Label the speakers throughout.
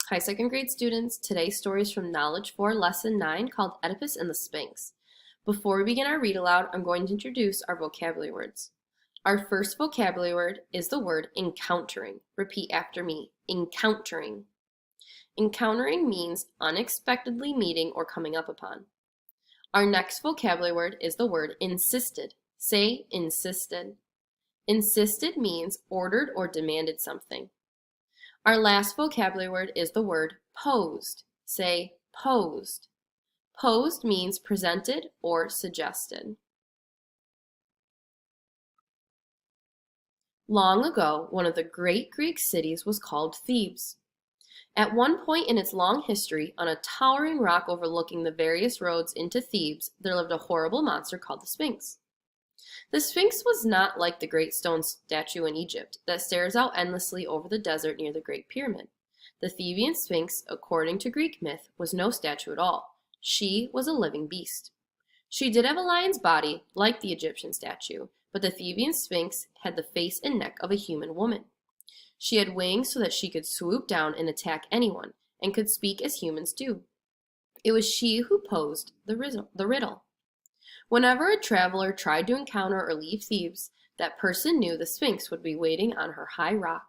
Speaker 1: Hi, second grade students. Today's story is from Knowledge 4, Lesson 9, called Oedipus and the Sphinx. Before we begin our read aloud, I'm going to introduce our vocabulary words. Our first vocabulary word is the word encountering. Repeat after me. Encountering. Encountering means unexpectedly meeting or coming up upon. Our next vocabulary word is the word insisted. Say insisted. Insisted means ordered or demanded something. Our last vocabulary word is the word posed. Say posed. Posed means presented or suggested. Long ago, one of the great Greek cities was called Thebes. At one point in its long history, on a towering rock overlooking the various roads into Thebes, there lived a horrible monster called the Sphinx. The Sphinx was not like the great stone statue in Egypt that stares out endlessly over the desert near the Great Pyramid. The Theban Sphinx, according to Greek myth, was no statue at all. She was a living beast. She did have a lion's body, like the Egyptian statue, but the Theban Sphinx had the face and neck of a human woman. She had wings so that she could swoop down and attack anyone, and could speak as humans do. It was she who posed the riddle. Whenever a traveler tried to encounter or leave Thebes, that person knew the Sphinx would be waiting on her high rock.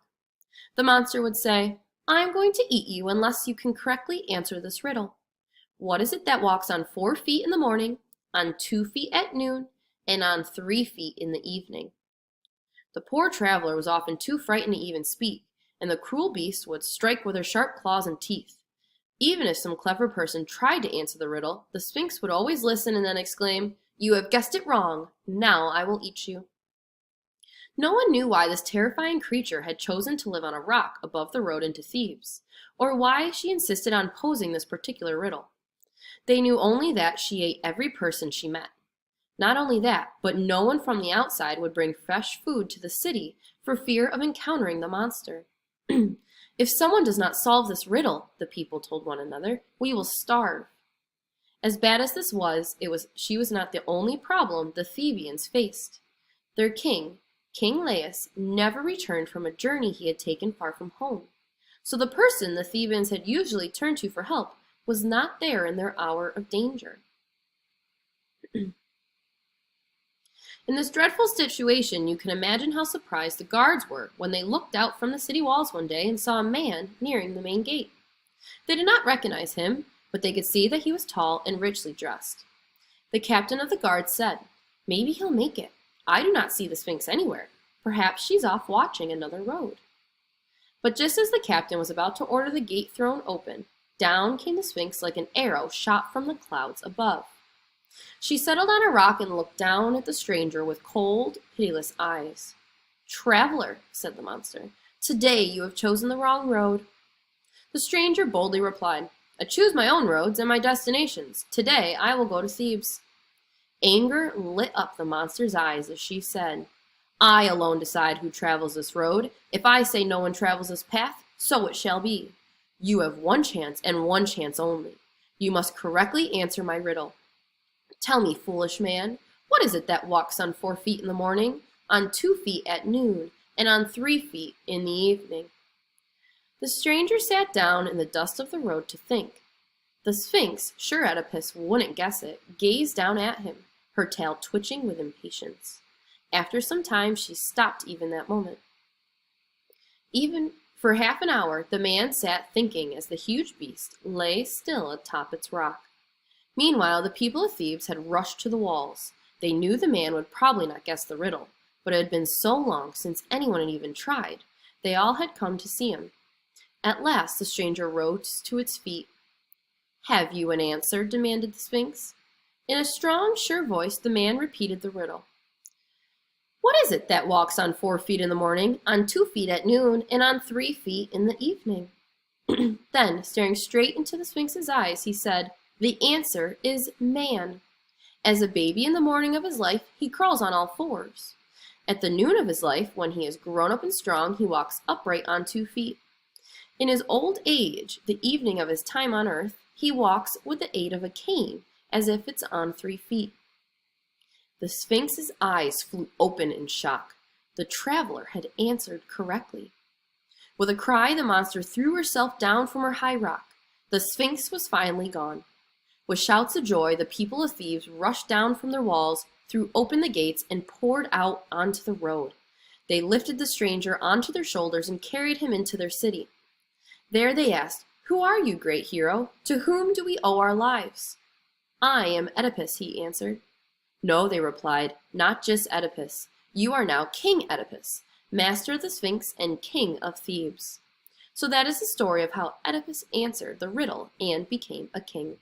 Speaker 1: The monster would say, "I'm going to eat you unless you can correctly answer this riddle. What is it that walks on 4 feet in the morning, on 2 feet at noon, and on 3 feet in the evening?" The poor traveler was often too frightened to even speak, and the cruel beast would strike with her sharp claws and teeth. Even if some clever person tried to answer the riddle, the Sphinx would always listen and then exclaim, "You have guessed it wrong. Now I will eat you." No one knew why this terrifying creature had chosen to live on a rock above the road into Thebes, or why she insisted on posing this particular riddle. They knew only that she ate every person she met. Not only that, but no one from the outside would bring fresh food to the city for fear of encountering the monster. "If someone does not solve this riddle," the people told one another, "we will starve." As bad as this was, she was not the only problem the Thebans faced. Their king, King Laius, never returned from a journey he had taken far from home. So the person the Thebans had usually turned to for help was not there in their hour of danger. In this dreadful situation, you can imagine how surprised the guards were when they looked out from the city walls one day and saw a man nearing the main gate. They did not recognize him, but they could see that he was tall and richly dressed. The captain of the guard said, "Maybe he'll make it. I do not see the Sphinx anywhere. Perhaps she's off watching another road." But just as the captain was about to order the gate thrown open, down came the Sphinx like an arrow shot from the clouds above. She settled on a rock and looked down at the stranger with cold, pitiless eyes. "Traveler," said the monster, "today you have chosen the wrong road." The stranger boldly replied, "I choose my own roads and my destinations. Today I will go to Thebes." Anger lit up the monster's eyes as she said, "I alone decide who travels this road. If I say no one travels this path, so it shall be. You have one chance and one chance only. You must correctly answer my riddle. Tell me, foolish man, what is it that walks on 4 feet in the morning, on 2 feet at noon, and on 3 feet in the evening?" The stranger sat down in the dust of the road to think. The Sphinx, sure Oedipus wouldn't guess it, gazed down at him, her tail twitching with impatience. After some time, she stopped even that moment. Even for half an hour, the man sat thinking as the huge beast lay still atop its rock. Meanwhile, the people of Thebes had rushed to the walls. They knew the man would probably not guess the riddle, but it had been so long since anyone had even tried. They all had come to see him. At last, the stranger rose to its feet. "Have you an answer?" demanded the Sphinx. In a strong, sure voice, the man repeated the riddle. "What is it that walks on 4 feet in the morning, on 2 feet at noon, and on 3 feet in the evening?" Then, staring straight into the Sphinx's eyes, he said, "The answer is man. As a baby in the morning of his life, he crawls on all fours. At the noon of his life, when he is grown up and strong, he walks upright on 2 feet. In his old age, the evening of his time on earth, he walks with the aid of a cane, as if it's on 3 feet." The Sphinx's eyes flew open in shock. The traveler had answered correctly. With a cry, the monster threw herself down from her high rock. The Sphinx was finally gone. With shouts of joy, the people of Thebes rushed down from their walls, threw open the gates, and poured out onto the road. They lifted the stranger onto their shoulders and carried him into their city. There they asked, "Who are you, great hero? To whom do we owe our lives?" "I am Oedipus," he answered. "No," they replied, "not just Oedipus. You are now King Oedipus, master of the Sphinx and king of Thebes." So that is the story of how Oedipus answered the riddle and became a king.